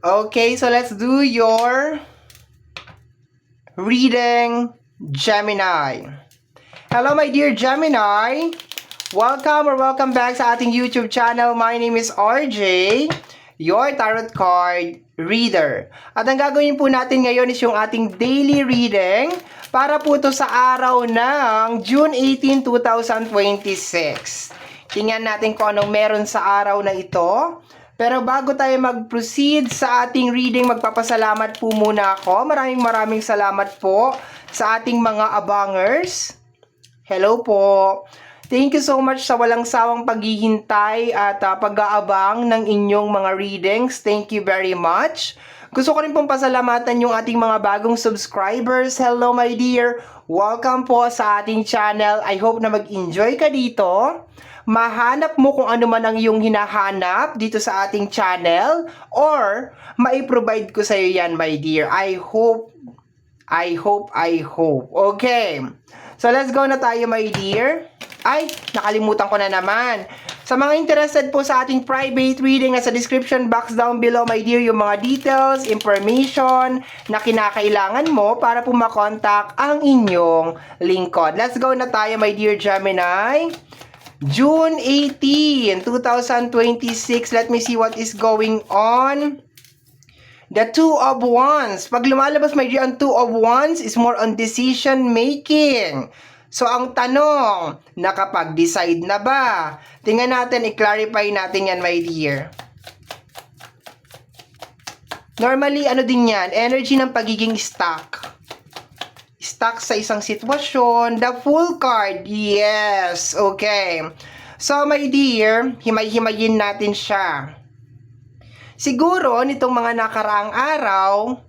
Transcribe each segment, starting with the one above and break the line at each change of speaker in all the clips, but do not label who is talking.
Okay, so let's do your reading, Gemini. Hello, my dear Gemini. Welcome back sa ating YouTube channel. My name is RJ, your tarot card reader. At ang gagawin po natin ngayon is yung ating daily reading para po to sa araw ng June 18, 2026. Tingnan natin kung anong meron sa araw na ito. Pero bago tayo mag-proceed sa ating reading, magpapasalamat po muna ako. Maraming salamat po sa ating mga abangers. Hello po. Thank you so much sa walang sawang paghihintay at pag-aabang ng inyong mga readings. Thank you very much. Gusto ko rin pong pasalamatan yung ating mga bagong subscribers. Hello my dear. Welcome po sa ating channel. I hope na mag-enjoy ka dito. Mahanap mo kung ano man ang iyong hinahanap dito sa ating channel or mai-provide ko sa iyo yan my dear. I hope. Okay. So let's go na tayo my dear. Ay, nakalimutan ko na naman. Sa mga interested po sa ating private reading, nasa description box down below, my dear, yung mga details, information na kinakailangan mo para po makontak ang inyong lingkod. Let's go na tayo, my dear Gemini. June 18, 2026. Let me see what is going on. The Two of Wands. Pag lumalabas, my dear, ang Two of Wands is more on decision making. So, ang tanong, nakapag-decide na ba? Tingnan natin, i-clarify natin yan, my dear. Normally, ano din yan? Energy ng pagiging stuck. Stuck sa isang sitwasyon. The Fool card. Yes. Okay. So, my dear, himay-himayin natin siya. Siguro, nitong mga nakaraang araw,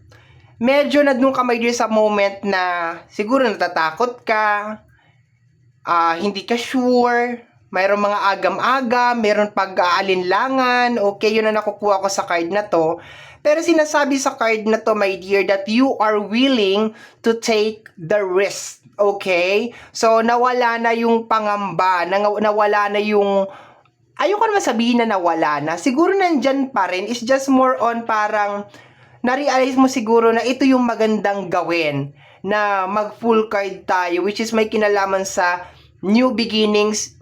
medyo nadung ka, my dear, sa moment na siguro natatakot ka, hindi ka sure, mayroong mga agam-agam, mayroong pag-aalinlangan, okay, yun na nakukuha ko sa card na to. Pero sinasabi sa card na to, my dear, that you are willing to take the risk, okay? So, nawala na yung pangamba, nawala na yung, ayoko naman sabihin na nawala na, siguro nandyan pa rin, it's just more on parang, na-realize mo siguro na ito yung magandang gawin, na mag-full card tayo, which is may kinalaman sa new beginnings.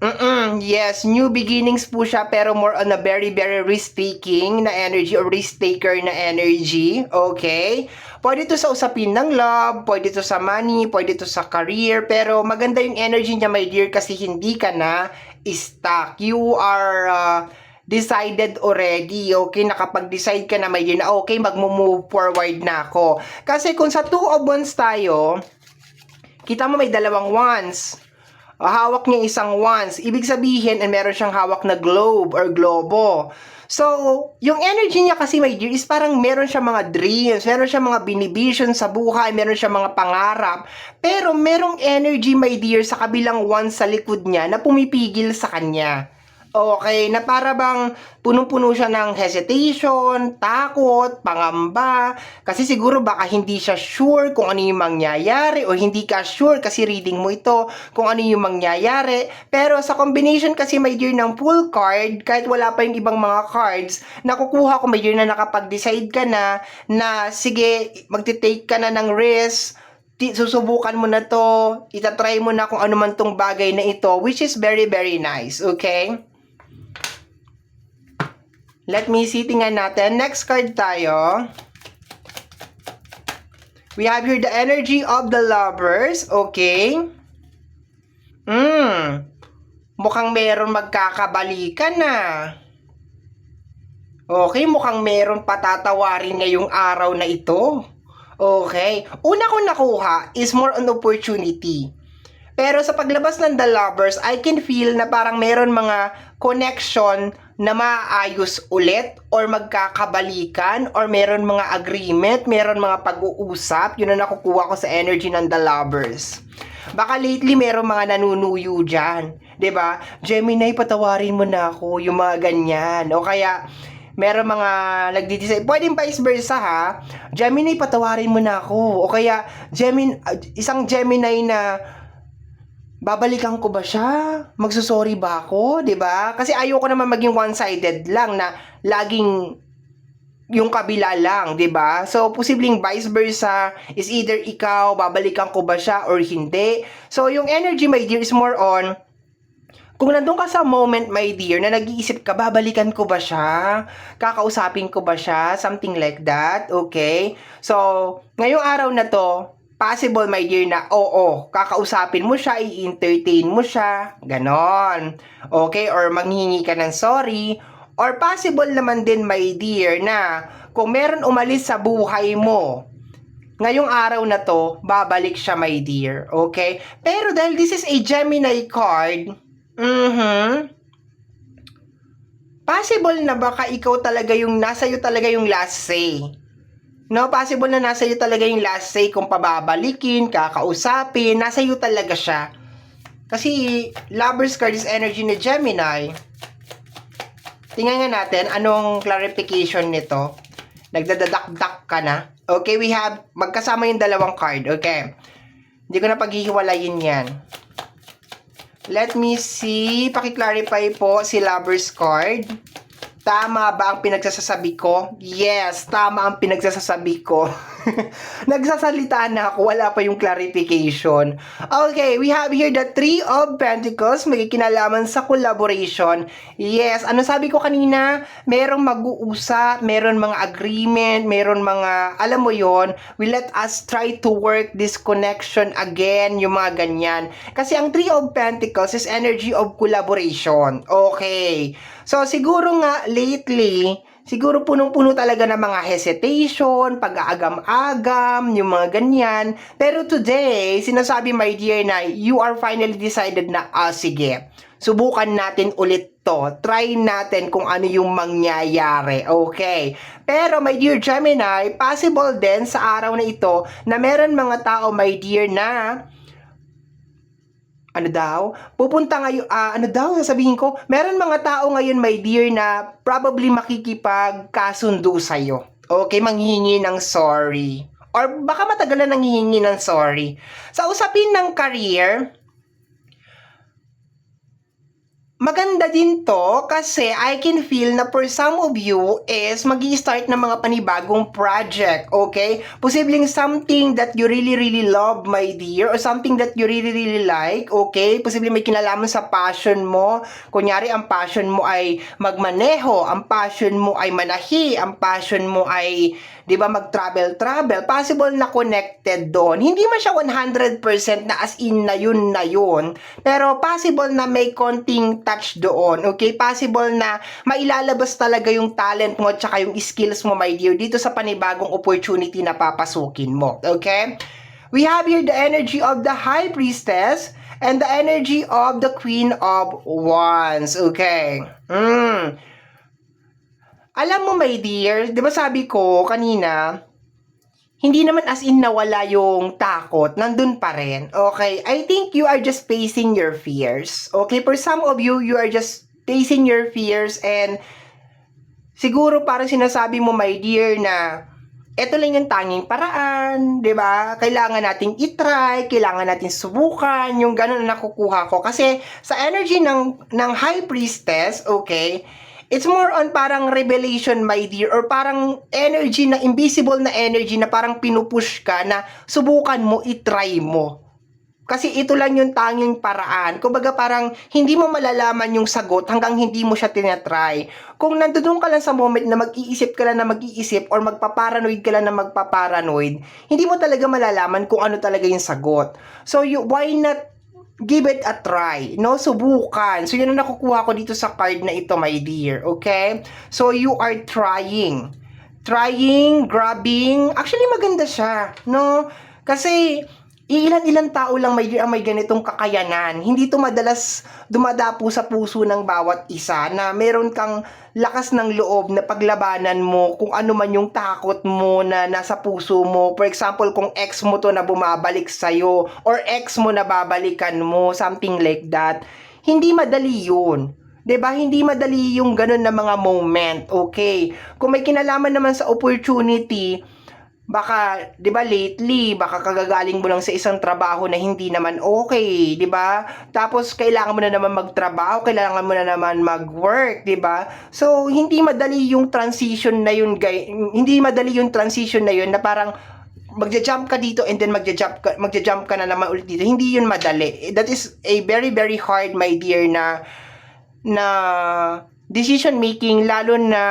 Yes, new beginnings po siya, pero more on a very risk-taking na energy or risk-taker na energy. Okay? Pwede to sa usapin ng love, pwede to sa money, pwede to sa career, pero maganda yung energy niya, my dear, kasi hindi ka na stuck. You are decided already, okay? Nakapag-decide ka na, my dear, na okay, mag-move forward na ako. Kasi kung sa Two of Wands tayo, kita mo may dalawang wands. Hawak niya isang wands. Ibig sabihin, meron siyang hawak na globe or globo. So, yung energy niya kasi, my dear, is parang meron siyang mga dreams, meron siyang mga binivision sa buhay, meron siyang mga pangarap. Pero merong energy, my dear, sa kabilang wands sa likod niya na pumipigil sa kanya. Okay, na para bang punong-puno siya ng hesitation, takot, pangamba, kasi siguro baka hindi siya sure kung ano yung mangyayari o hindi ka sure kasi reading mo ito kung ano yung mangyayari. Pero sa combination kasi, my dear, ng full card, kahit wala pa yung ibang mga cards, nakukuha ko, my dear, na nakapag-decide ka na sige, magte-take ka na ng risk, susubukan mo na to, itatry mo na kung ano man tong bagay na ito, which is very nice, okay? Let me see, tingnan natin. Next card tayo. We have here the energy of the lovers. Okay. Mukhang meron magkakabalikan na. Okay, mukhang meron patatawarin ngayong araw na ito. Okay. Una kong nakuha is more on opportunity. Pero sa paglabas ng the lovers, I can feel na parang meron mga connection na maayos ulit or magkakabalikan or meron mga agreement, meron mga pag-uusap. Yun ang nakukuha ko sa energy ng the lovers. Baka lately meron mga nanunuyo dyan. 'Di ba? Gemini, patawarin mo na ako, yung mga ganyan. O kaya meron mga nagdi-decide, pwedeng vice versa ha. Gemini, patawarin mo na ako. O kaya isang Gemini na babalikan ko ba siya? Magsusorry ba ako? 'Di ba? Kasi ayoko naman maging one-sided lang na laging yung kabila lang, 'di ba? So posibleng vice versa is either ikaw babalikan ko ba siya or hindi. So yung energy, my dear, is more on kung nandun ka sa moment, my dear, na nag-iisip ka, babalikan ko ba siya? Kakausapin ko ba siya? Something like that, okay? So, ngayong araw na to, possible, my dear, na oo, kakausapin mo siya, i-entertain mo siya, ganon. Okay? Or manghingi ka ng sorry. Or possible naman din, my dear, na kung meron umalis sa buhay mo, ngayong araw na to, babalik siya, my dear. Okay? Pero dahil this is a Gemini card, possible na baka ikaw talaga yung nasa iyo talaga yung last say. No, possible na nasa iyo talaga yung last say kung pababalikin, kakausapin, nasa iyo talaga siya. Kasi Lovers card is energy ni Gemini. Tingnan nga natin anong clarification nito. Nagdadakdak ka na. Okay, we have magkasama yung dalawang card. Okay. Hindi ko na paghihiwalayin yan. Let me see. Paki-clarify po si Lovers card. Tama ba ang pinagsasabi ko? Yes, tama ang pinagsasabi ko. Nagsasalita na ako, wala pa yung clarification. Okay, we have here the Three of Pentacles, may kinalaman sa collaboration. Yes, ano sabi ko kanina? Merong mag-uusap, meron mga agreement, meron mga, alam mo yon, we let us try to work this connection again, yung mga ganyan. Kasi ang Three of Pentacles is energy of collaboration. Okay. So, siguro nga, lately, siguro punong-puno talaga ng mga hesitation, pag-aagam-agam, yung mga ganyan. Pero today, sinasabi, my dear, na you are finally decided na, sige, subukan natin ulit to. Try natin kung ano yung mangyayari. Okay. Pero, my dear Gemini, possible din sa araw na ito na meron mga tao, my dear, na ano daw? Pupunta ngayon, ano daw, sasabihin ko, meron mga tao ngayon, my dear, na probably makikipagkasundo sa'yo. Okay, manghihingi ng sorry. Or baka matagal na nanghihingi ng sorry. Sa usapin ng career, maganda din to kasi I can feel na for some of you is magi-start ng mga panibagong project, okay? Posibleng something that you really love, my dear, or something that you really like, okay? Posibleng may kinalaman sa passion mo. Kunyari, ang passion mo ay magmaneho, ang passion mo ay manahi, ang passion mo ay, di ba, mag-travel. Possible na connected doon. Hindi man siya 100% na as in na yun. Pero possible na may konting touch doon. Okay? Possible na mailalabas talaga yung talent mo at saka yung skills mo, my dear, dito sa panibagong opportunity na papasukin mo. Okay? We have here the energy of the High Priestess and the energy of the Queen of Wands. Okay? Alam mo, my dear, di ba sabi ko kanina, hindi naman as in nawala yung takot, nandun pa rin. Okay, I think you are just facing your fears. Okay, for some of you, you are just facing your fears and siguro parang sinasabi mo, my dear, na eto lang yung tanging paraan, di ba? Kailangan nating itry, kailangan nating subukan, yung ganun na nakukuha ko. Kasi sa energy ng High Priestess, okay, it's more on parang revelation, my dear, or parang energy na, invisible na energy na parang pinupush ka na subukan mo, itry mo. Kasi ito lang yung tanging paraan. Kumbaga parang hindi mo malalaman yung sagot hanggang hindi mo siya tinatry. Kung nandoon ka lang sa moment na mag-iisip ka lang na mag-iisip or magpaparanoid ka lang na magpaparanoid, hindi mo talaga malalaman kung ano talaga yung sagot. So, why not give it a try, no? Subukan. So, yun ang nakukuha ko dito sa card na ito, my dear. Okay? So, you are trying. Trying, grabbing. Actually, maganda siya, no? Kasi, ilan-ilan tao lang, my dear, ang may ganitong kakayanan. Hindi ito madalas dumadapo sa puso ng bawat isa na meron kang lakas ng loob na paglabanan mo kung ano man yung takot mo na nasa puso mo. For example, kung ex mo to na bumabalik sa'yo or ex mo na babalikan mo, something like that. Hindi madali yun. 'Di ba? Hindi madali yung ganun na mga moment, okay? Kung may kinalaman naman sa opportunity, baka, 'di ba, lately, baka kagagaling mo lang sa isang trabaho na hindi naman okay, 'di ba? Tapos kailangan mo na naman magtrabaho, kailangan mo na naman mag-work, 'di ba? So, hindi madali yung transition na yun, hindi madali yung transition na yun na parang magja-jump ka dito and then magja-jump ka na naman ulit dito. Hindi yun madali. That is a very very hard, my dear, na decision making, lalo na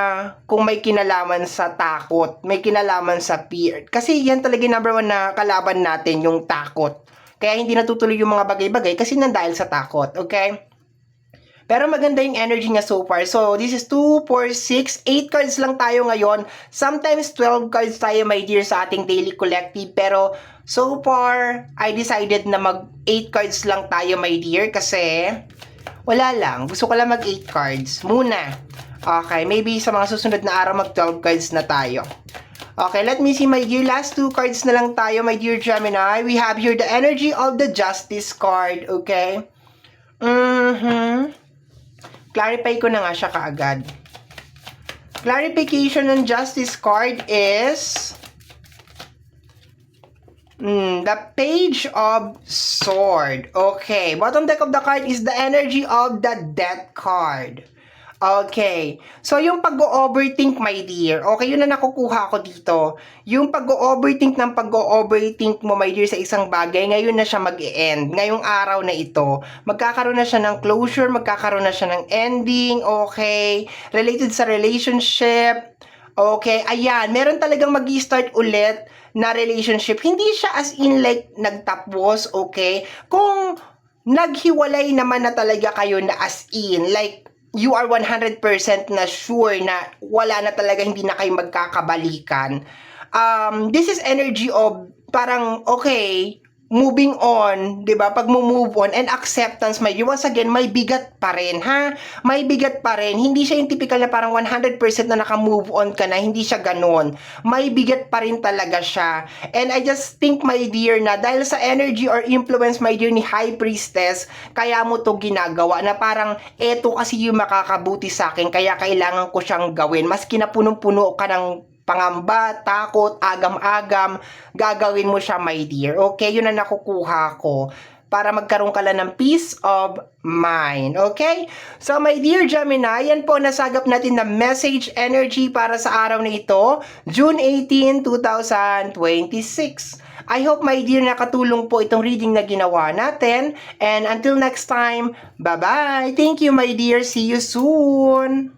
kung may kinalaman sa takot, may kinalaman sa fear. Kasi yan talaga yung number one na kalaban natin, yung takot. Kaya hindi natutuloy yung mga bagay-bagay kasi dahil sa takot, okay? Pero maganda yung energy niya so far. So, this is 2, 4, 6, 8 cards lang tayo ngayon. Sometimes 12 cards tayo, my dear, sa ating daily collective. Pero, so far, I decided na mag 8 cards lang tayo, my dear, kasi wala lang. Gusto ko lang mag 8 cards muna. Okay, maybe sa mga susunod na araw mag 12 cards na tayo. Okay, let me see, my dear. Last 2 cards na lang tayo, my dear Gemini. We have here the energy of the Justice card, okay? Clarify ko na nga siya kaagad. Clarification ng Justice card is the Page of Sword. Okay. Bottom deck of the card is the energy of the Death card. Okay. So, yung pag-overthink, my dear. Okay, yun na nakukuha ko dito. Yung pag-overthink mo, my dear, sa isang bagay, ngayon na siya mag-e-end. Ngayong araw na ito. Magkakaroon na siya ng closure, magkakaroon na siya ng ending. Okay. Related sa relationship. Okay. Ayan. Meron talagang mag-i-start ulit na relationship. Hindi siya as in like nagtapos. Okay. Kung naghiwalay naman na talaga kayo na as in, like, you are 100% na sure na wala na talaga, hindi na kayo magkakabalikan. This is energy of parang, okay, moving on, 'di ba? Pag move on and acceptance, may once again, may bigat pa rin, ha? May bigat pa rin. Hindi siya yung typical na parang 100% na naka-move on ka na, hindi siya ganoon. May bigat pa rin talaga siya. And I just think, my dear, na dahil sa energy or influence, my dear, ni High Priestess, kaya mo to ginagawa na parang eto kasi yung makakabuti sa akin, kaya kailangan ko siyang gawin. Mas kinapunong-puno ka ng pangamba, takot, agam-agam, gagawin mo siya, my dear. Okay, yun ang nakukuha ko para magkaroon ka lang ng peace of mind. Okay? So, my dear Gemini, yan po nasagap natin na message energy para sa araw na ito, June 18, 2026. I hope, my dear, nakatulong po itong reading na ginawa natin. And until next time, bye-bye. Thank you, my dear. See you soon.